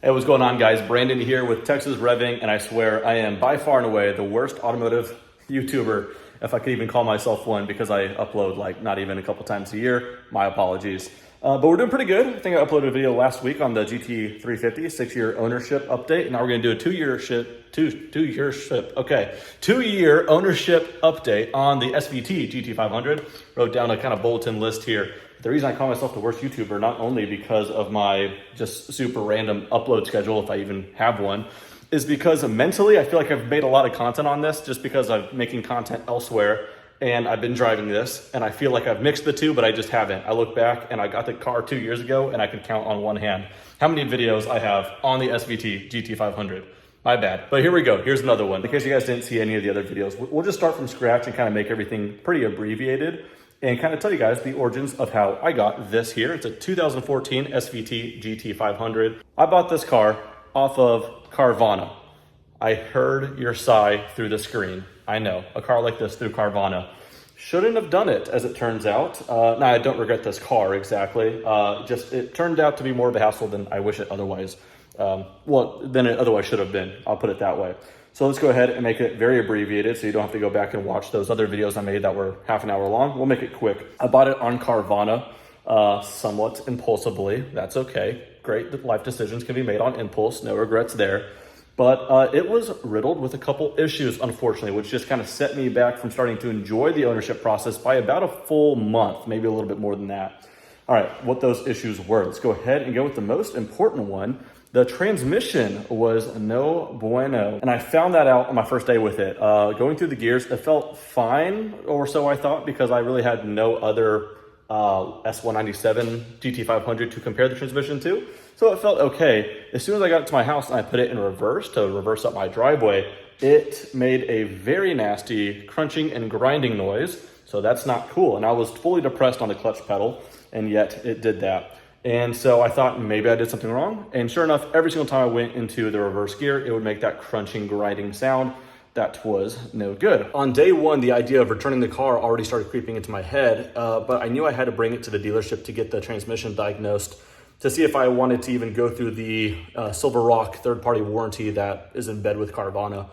Hey, what's going on, guys? Brandon here with Texas Revving, and I swear I am by far and away the worst automotive YouTuber, if I could even call myself one, because I upload like not even a couple times a year. My apologies. But we're doing pretty good. I think I uploaded a video last week on the GT350 6-year ownership update, and now we're gonna do a two-year ownership update on the SVT GT500. Wrote down a kind of bulletin list here. The reason I call myself the worst YouTuber, not only because of my just super random upload schedule, if I even have one, is because mentally I feel like I've made a lot of content on this just because I'm making content elsewhere and I've been driving this and I feel like I've mixed the two, but I just haven't. I look back and I got the car 2 years ago and I can count on one hand how many videos I have on the SVT GT500. My bad. But here we go. Here's another one. In case you guys didn't see any of the other videos, we'll just start from scratch and kind of make everything pretty abbreviated and kind of tell you guys the origins of how I got this here. It's a 2014 SVT GT500. I bought this car off of Carvana. I heard your sigh through the screen. I know, a car like this through Carvana. Shouldn't have done it, as it turns out. Now, I don't regret this car exactly. Just it turned out to be more of a hassle than I wish it otherwise. Than it otherwise should have been. I'll put it that way. So let's go ahead and make it very abbreviated so you don't have to go back and watch those other videos I made that were half an hour long. We'll make it quick. I bought it on Carvana somewhat impulsively. That's okay. Great life decisions can be made on impulse. No regrets there. But it was riddled with a couple issues, unfortunately, which just kind of set me back from starting to enjoy the ownership process by about a full month, maybe a little bit more than that. All right, what those issues were. Let's go ahead and go with the most important one. The transmission was no bueno. And I found that out on my first day with it. Going through the gears, it felt fine, or so I thought, because I really had no other S197 GT500 to compare the transmission to. So it felt okay. As soon as I got to my house and I put it in reverse to reverse up my driveway, it made a very nasty crunching and grinding noise. So that's not cool. And I was fully depressed on the clutch pedal, and yet it did that. And so I thought maybe I did something wrong. And sure enough, every single time I went into the reverse gear, it would make that crunching, grinding sound. That was no good. On day one, the idea of returning the car already started creeping into my head, but I knew I had to bring it to the dealership to get the transmission diagnosed to see if I wanted to even go through the Silver Rock third-party warranty that is in bed with Carvana.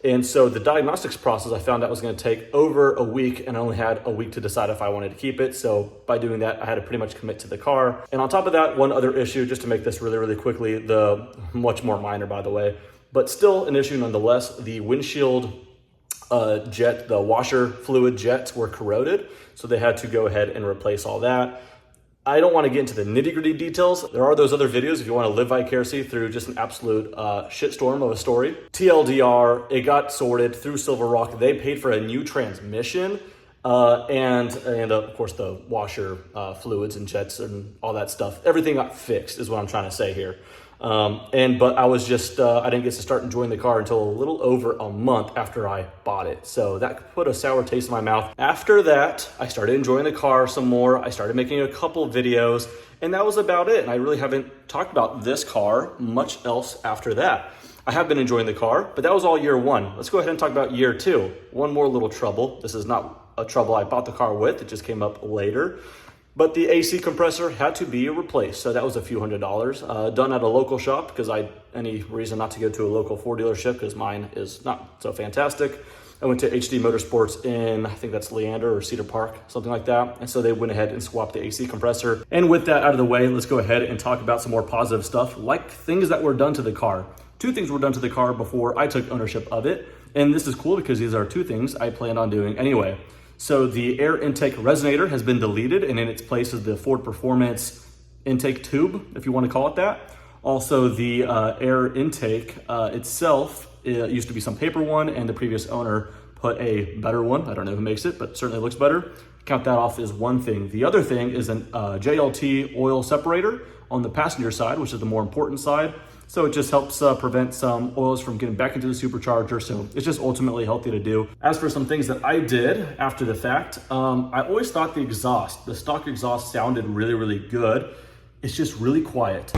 And so the diagnostics process, I found out was going to take over a week, and I only had a week to decide if I wanted to keep it. So by doing that, I had to pretty much commit to the car. And on top of that, one other issue, just to make this really, really quickly, the much more minor, by the way, but still an issue nonetheless, the windshield jet, the washer fluid jets were corroded. So they had to go ahead and replace all that. I don't want to get into the nitty-gritty details. There are those other videos if you want to live vicariously through just an absolute shitstorm of a story. TLDR, it got sorted through Silver Rock. They paid for a new transmission and of course the washer fluids and jets and all that stuff. Everything got fixed is what I'm trying to say here. But I was just, I didn't get to start enjoying the car until a little over a month after I bought it. So that put a sour taste in my mouth. After that, I started enjoying the car some more. I started making a couple videos, and that was about it. And I really haven't talked about this car much else after that. I have been enjoying the car, but that was all year one. Let's go ahead and talk about year two. One more little trouble. This is not a trouble I bought the car with. It just came up later. But the AC compressor had to be replaced, so that was a few $100s. Done at a local shop because any reason not to go to a local Ford dealership because mine is not so fantastic. I went to HD Motorsports in, I think that's Leander or Cedar Park, something like that. And so they went ahead and swapped the AC compressor. And with that out of the way, let's go ahead and talk about some more positive stuff, like things that were done to the car. Two things were done to the car before I took ownership of it. And this is cool because these are two things I planned on doing anyway. So the air intake resonator has been deleted, and in its place is the Ford Performance intake tube, if you want to call it that. Also, the air intake itself, it used to be some paper one, and the previous owner put a better one. I don't know who makes it, but certainly looks better. Count that off as one thing. The other thing is an JLT oil separator on the passenger side, which is the more important side. So it just helps prevent some oils from getting back into the supercharger. So it's just ultimately healthy to do. As for some things that I did after the fact, I always thought the stock exhaust sounded really, really good. It's just really quiet.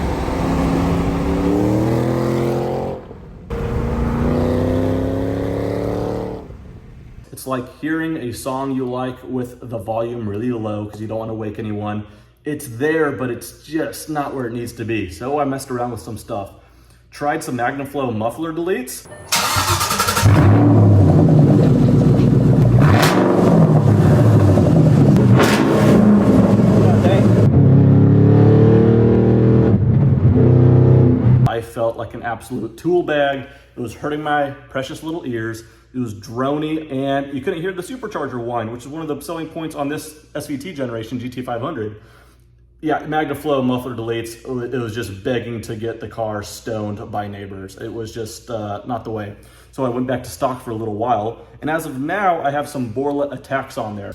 It's like hearing a song you like with the volume really low because you don't want to wake anyone. It's there, but it's just not where it needs to be. So I messed around with some stuff. Tried some MagnaFlow muffler deletes. I felt like an absolute tool bag. It was hurting my precious little ears. It was droney, and you couldn't hear the supercharger whine, which is one of the selling points on this SVT generation GT500. Yeah, MagnaFlow muffler deletes, it was just begging to get the car stoned by neighbors. It was just not the way. So I went back to stock for a little while, and as of now, I have some Borla attacks on there.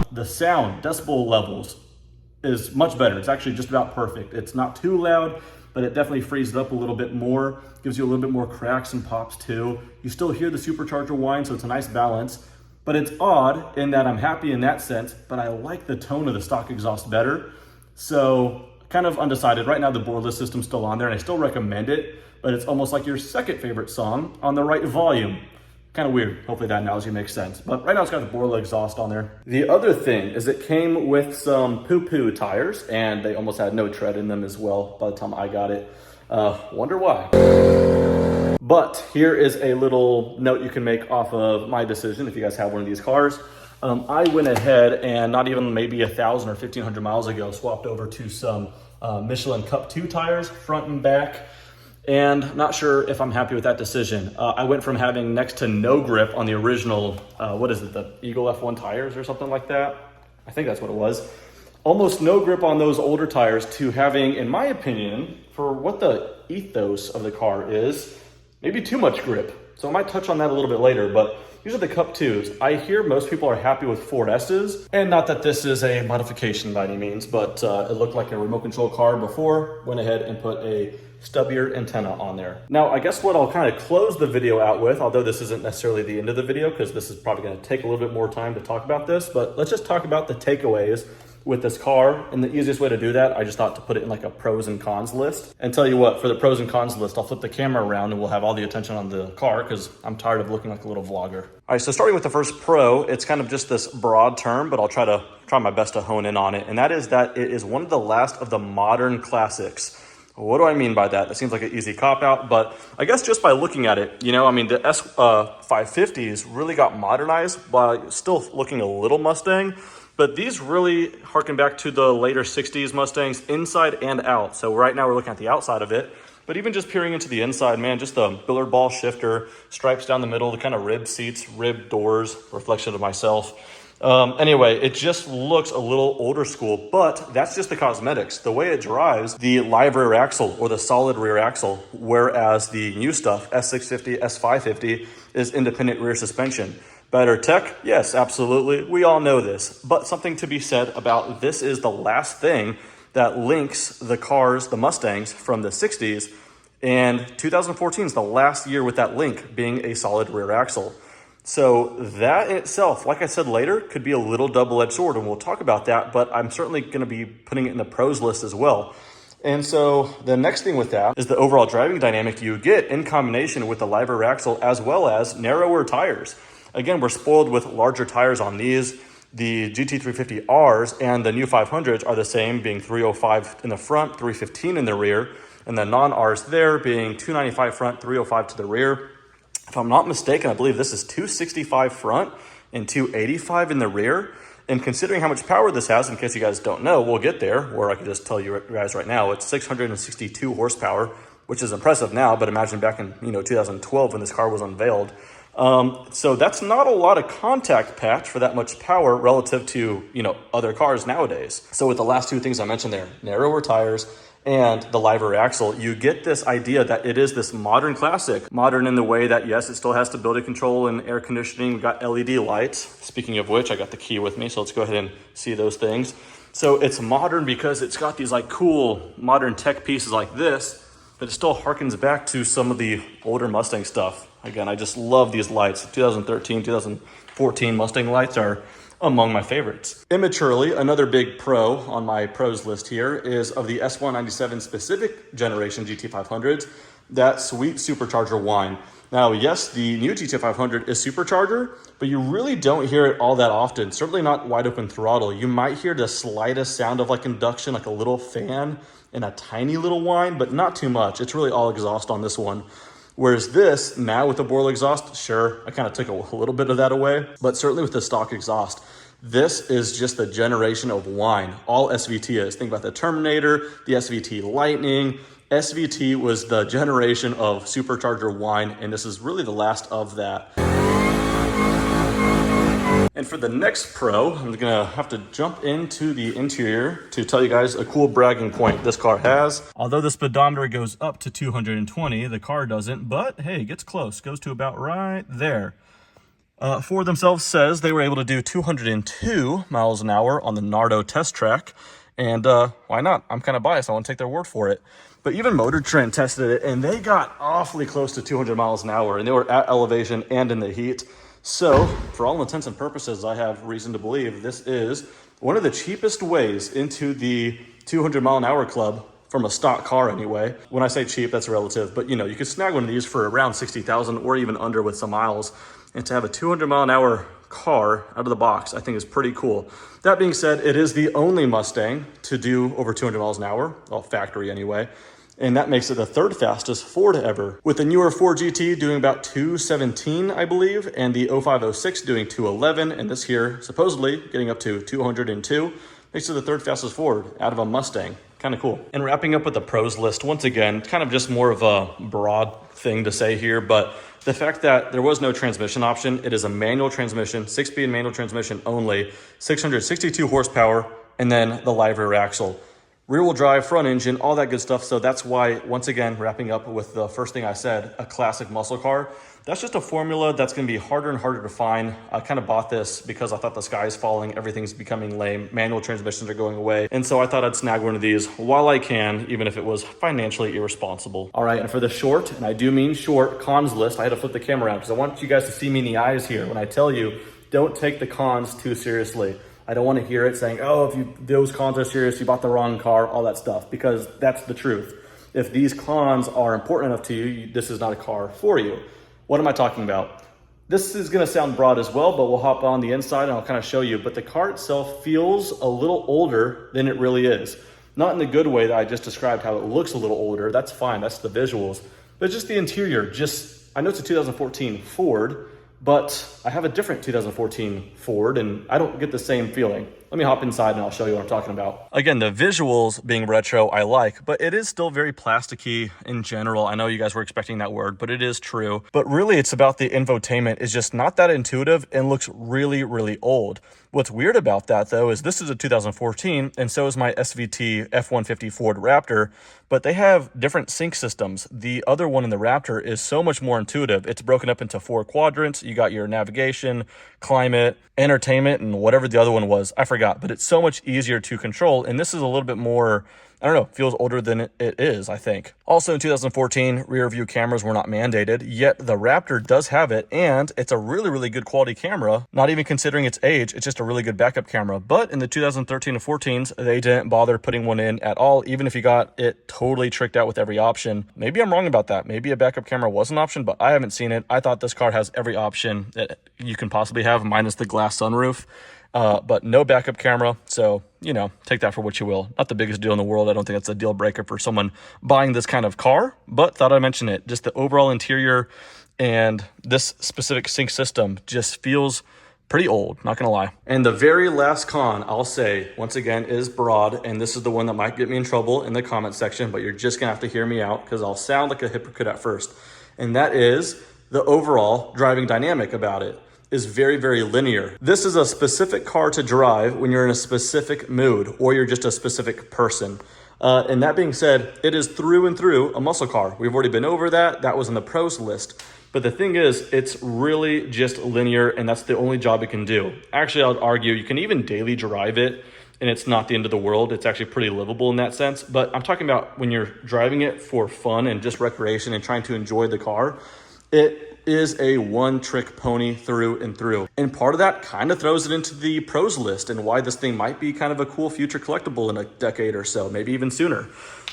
The sound, decibel levels, is much better. It's actually just about perfect. It's not too loud, but it definitely frees it up a little bit more, gives you a little bit more cracks and pops too. You still hear the supercharger whine, so it's a nice balance. But it's odd in that I'm happy in that sense, but I like the tone of the stock exhaust better. So kind of undecided. Right now the Borla system's still on there, and I still recommend it, but it's almost like your second favorite song on the right volume. Kind of weird. Hopefully that analogy makes sense. But right now it's got the Borla exhaust on there. The other thing is it came with some poo-poo tires, and they almost had no tread in them as well by the time I got it. Wonder why. But here is a little note you can make off of my decision if you guys have one of these cars. I went ahead and not even maybe 1,000 or 1,500 miles ago swapped over to some Michelin Cup 2 tires, front and back. And not sure if I'm happy with that decision. I went from having next to no grip on the original, what is it, the Eagle F1 tires or something like that? I think that's what it was. Almost no grip on those older tires to having, in my opinion, for what the ethos of the car is, maybe too much grip. So I might touch on that a little bit later, but these are the Cup 2s. I hear most people are happy with 4S's, and not that this is a modification by any means, but it looked like a remote control car before, went ahead and put a stubbier antenna on there. Now, I guess what I'll kind of close the video out with, although this isn't necessarily the end of the video, because this is probably going to take a little bit more time to talk about this, but let's just talk about the takeaways with this car. And the easiest way to do that, I just thought to put it in like a pros and cons list. And tell you what, for the pros and cons list, I'll flip the camera around and we'll have all the attention on the car because I'm tired of looking like a little vlogger. All right, so starting with the first pro, it's kind of just this broad term, but I'll try my best to hone in on it. And that is that it is one of the last of the modern classics. What do I mean by that? That seems like an easy cop-out, but I guess just by looking at it, you know, I mean, the S550s really got modernized while still looking a little Mustang, but these really harken back to the later 60s Mustangs inside and out. So right now we're looking at the outside of it, but even just peering into the inside, man, just the billiard ball shifter, stripes down the middle, the kind of rib seats, rib doors, reflection of myself. Anyway, it just looks a little older school, but that's just the cosmetics. The way it drives, the live rear axle or the solid rear axle, whereas the new stuff, S650, S550, is independent rear suspension. Better tech? Yes, absolutely. We all know this, but something to be said about this is the last thing that links the cars, the Mustangs from the 60s, and 2014 is the last year with that link being a solid rear axle. So that in itself, like I said later, could be a little double-edged sword, and we'll talk about that, but I'm certainly going to be putting it in the pros list as well. And so the next thing with that is the overall driving dynamic you get in combination with the live rear axle as well as narrower tires. Again, we're spoiled with larger tires on these. The GT350Rs and the new 500s are the same, being 305 in the front, 315 in the rear, and the non-Rs there being 295 front, 305 to the rear. If I'm not mistaken, I believe this is 265 front and 285 in the rear. And considering how much power this has, in case you guys don't know, we'll get there, or I can just tell you guys right now, it's 662 horsepower, which is impressive now, but imagine back in 2012 when this car was unveiled. So that's not a lot of contact patch for that much power relative to other cars nowadays. So with the last two things I mentioned there, narrower tires and the live rear axle, you get this idea that it is this modern classic. Modern in the way that, yes, it still has stability control and air conditioning. We've got LED lights. Speaking of which, I got the key with me, so let's go ahead and see those things. So it's modern because it's got these like cool modern tech pieces like this, but it still harkens back to some of the older Mustang stuff. Again, I just love these lights. 2013, 2014 Mustang lights are among my favorites. Immaturely, another big pro on my pros list here is of the S197 specific generation GT500s, that sweet supercharger whine. Now, yes, the new GT500 is supercharger, but you really don't hear it all that often. Certainly not wide open throttle. You might hear the slightest sound of like induction, like a little fan and a tiny little whine, but not too much. It's really all exhaust on this one. Whereas this, now with the Boreal exhaust, sure, I kind of took a little bit of that away, but certainly with the stock exhaust, this is just the generation of whine. All SVT is. Think about the Terminator, the SVT Lightning. SVT was the generation of supercharger whine, and this is really the last of that. And for the next pro, I'm gonna have to jump into the interior to tell you guys a cool bragging point this car has. Although the speedometer goes up to 220, the car doesn't, but hey, it gets close, goes to about right there. Ford themselves says they were able to do 202 miles an hour on the Nardo test track, and why not? I'm kind of biased, I want to take their word for it. But even Motor Trend tested it, and they got awfully close to 200 miles an hour, and they were at elevation and in the heat. So, for all intents and purposes, I have reason to believe this is one of the cheapest ways into the 200 mile an hour club from a stock car anyway. When I say cheap, that's relative, but you know, you could snag one of these for around 60,000 or even under with some miles. And to have a 200 mile an hour car out of the box, I think is pretty cool. That being said, it is the only Mustang to do over 200 miles an hour, well, factory anyway. And that makes it the third fastest Ford ever, with the newer Ford GT doing about 217, I believe, and the 0506 doing 211, and this here supposedly getting up to 202, makes it the third fastest Ford out of a Mustang. Kind of cool. And wrapping up with the pros list, once again, kind of just more of a broad thing to say here, but the fact that there was no transmission option, it is a manual transmission, 6-speed manual transmission only, 662 horsepower, and then the live rear axle. Rear-wheel drive, front engine, all that good stuff. So that's why, once again, wrapping up with the first thing I said, a classic muscle car. That's just a formula that's going to be harder and harder to find. I kind of bought this because I thought the sky is falling, everything's becoming lame, manual transmissions are going away. And so I thought I'd snag one of these while I can, even if it was financially irresponsible. All right, and for the short, and I do mean short, cons list, I had to flip the camera around because I want you guys to see me in the eyes here when I tell you, don't take the cons too seriously. I don't want to hear it saying, oh, if those cons are serious, you bought the wrong car, all that stuff, because that's the truth. If these cons are important enough to you, this is not a car for you. What am I talking about? This is going to sound broad as well, but we'll hop on the inside and I'll kind of show you. But the car itself feels a little older than it really is. Not in the good way that I just described, how it looks a little older. That's fine, that's the visuals. But just the interior, I know it's a 2014 Ford, but I have a different 2014 Ford and I don't get the same feeling. Let me hop inside and I'll show you what I'm talking about. Again, the visuals being retro I like, but it is still very plasticky in general. I know you guys were expecting that word, but it is true. But really it's about the infotainment is just not that intuitive and looks really, really old. What's weird about that though is this is a 2014 and so is my SVT F-150 Ford Raptor, but they have different sync systems. The other one in the Raptor is so much more intuitive. It's broken up into 4 quadrants. You got your navigation, climate, entertainment, and whatever the other one was. I forgot, but it's so much easier to control. And this is a little bit more, I don't know, feels older than it is, I think. Also in 2014, rear view cameras were not mandated, yet the Raptor does have it, and it's a really, really good quality camera. Not even considering its age, it's just a really good backup camera. But in the 2013 and 14s, they didn't bother putting one in at all, even if you got it totally tricked out with every option. Maybe I'm wrong about that. Maybe a backup camera was an option, but I haven't seen it. I thought this car has every option that you can possibly have, minus the glass sunroof. But no backup camera, so, you know, take that for what you will. Not the biggest deal in the world. I don't think that's a deal breaker for someone buying this kind of car, but thought I'd mention it. Just the overall interior and this specific sync system just feels pretty old, not gonna lie. And the very last con I'll say, once again, is broad, and this is the one that might get me in trouble in the comment section, but you're just gonna have to hear me out because I'll sound like a hypocrite at first. And that is the overall driving dynamic about it is very, very linear. This is a specific car to drive when you're in a specific mood or you're just a specific person. And that being said, it is through and through a muscle car. We've already been over that. That was in the pros list. But the thing is, it's really just linear and that's the only job it can do. Actually, I would argue you can even daily drive it and it's not the end of the world. It's actually pretty livable in that sense. But I'm talking about when you're driving it for fun and just recreation and trying to enjoy the car, it is a one-trick pony through and through. And part of that kind of throws it into the pros list and why this thing might be kind of a cool future collectible in a decade or so, maybe even sooner.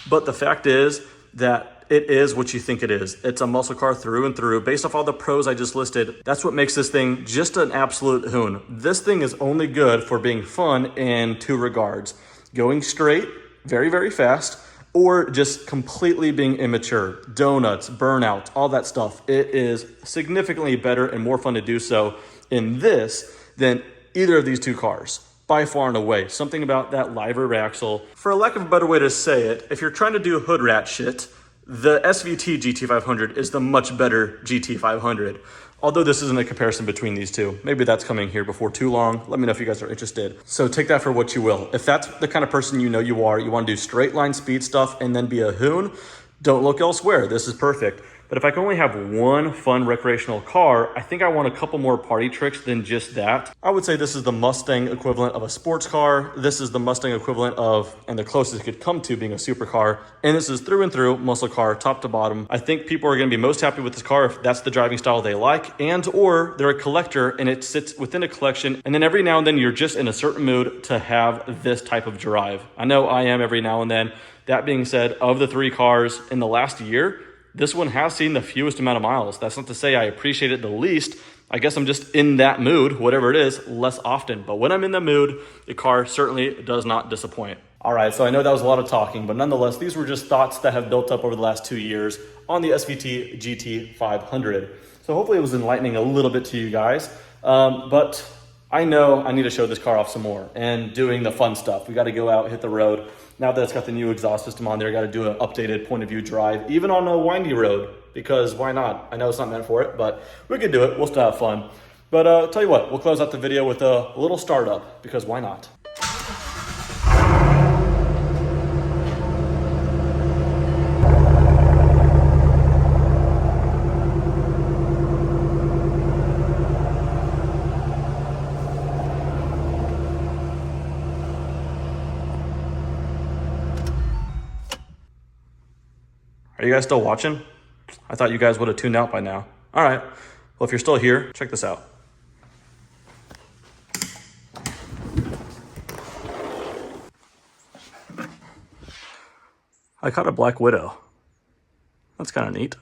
But the fact is that it is what you think it is. It's a muscle car through and through. Based off all the pros I just listed, that's what makes this thing just an absolute hoon. This thing is only good for being fun in two regards: going straight, very, very fast, or just completely being immature. Donuts, burnout, all that stuff. It is significantly better and more fun to do so in this than either of these two cars. By far and away. Something about that live rear axle. For a lack of a better way to say it, if you're trying to do hood rat shit, the SVT GT500 is the much better GT500. Although this isn't a comparison between these two. Maybe that's coming here before too long. Let me know if you guys are interested. So take that for what you will. If that's the kind of person you know you are, you want to do straight line speed stuff and then be a hoon, don't look elsewhere. This is perfect. But if I can only have one fun recreational car, I think I want a couple more party tricks than just that. I would say this is the Mustang equivalent of a sports car. This is the Mustang equivalent of, and the closest it could come to being a supercar. And this is through and through muscle car, top to bottom. I think people are going to be most happy with this car if that's the driving style they like, and or they're a collector and it sits within a collection. And then every now and then you're just in a certain mood to have this type of drive. I know I am every now and then. That being said, of the three cars in the last year, this one has seen the fewest amount of miles. That's not to say I appreciate it the least. I guess I'm just in that mood, whatever it is, less often. But when I'm in the mood, the car certainly does not disappoint. All right, so I know that was a lot of talking, but nonetheless, these were just thoughts that have built up over the last 2 years on the SVT GT500. So hopefully it was enlightening a little bit to you guys. But I know I need to show this car off some more and doing the fun stuff. We got to go out, hit the road. Now that it's got the new exhaust system on there, I got to do an updated point of view drive, even on a windy road, because why not? I know it's not meant for it, but we could do it. We'll still have fun. But I'll tell you what, we'll close out the video with a little startup, because why not? Are you guys still watching? I thought you guys would have tuned out by now. All right. Well, if you're still here, check this out. I caught a black widow. That's kind of neat.